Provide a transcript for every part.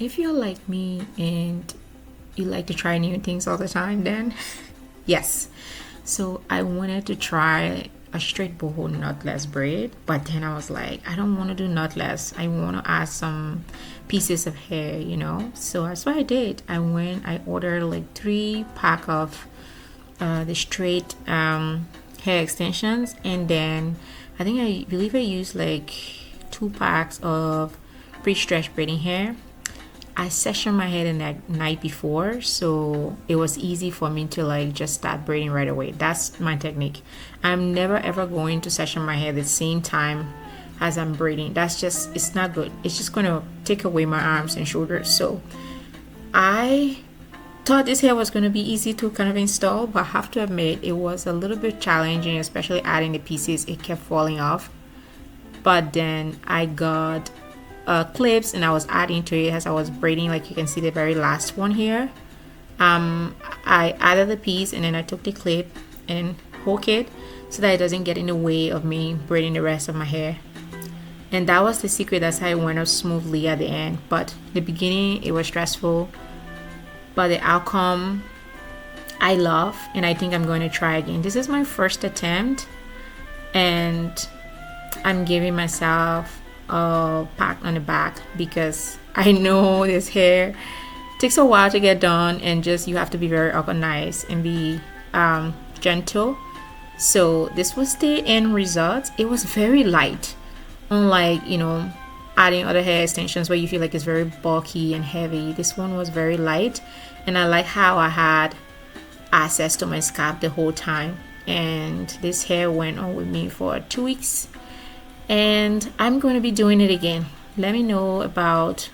if you're like me and you like to try new things all the time, then yes. So I wanted to try a straight boho knotless braid, but then I was like, I don't want to do knotless. I want to add some pieces of hair, So that's what I did. I ordered like 3 pack of the straight hair extensions, and then I believe I used like 2 packs of pre-stretched braiding hair. I sessioned my hair the night before, so it was easy for me to like just start braiding right away. That's my technique. I'm never ever going to session my hair the same time as I'm braiding. It's not good. It's just gonna take away my arms and shoulders. So I thought this hair was going to be easy to kind of install, but I have to admit it was a little bit challenging, especially adding the pieces. It kept falling off. But then I got clips and I was adding to it as I was braiding, like you can see the very last one here. I added the piece and then I took the clip and hook it so that it doesn't get in the way of me braiding the rest of my hair. And that was the secret. That's how it went out smoothly at the end. But the beginning it was stressful, but the outcome I love, and I think I'm going to try again. This is my first attempt and I'm giving myself a pat on the back because I know this hair takes a while to get done, and just you have to be very organized and be gentle. So this was the end result. It was very light, unlike adding other hair extensions where you feel like it's very bulky and heavy. This one was very light, and I like how I had access to my scalp the whole time. And this hair went on with me for 2 weeks, and I'm going to be doing it again. Let me know about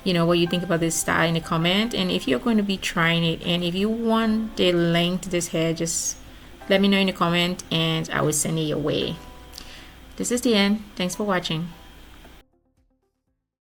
what you think about this style in the comment, and if you're going to be trying it, and if you want the length to this hair, just let me know in the comment and I will send it your way. This is the end. Thanks for watching.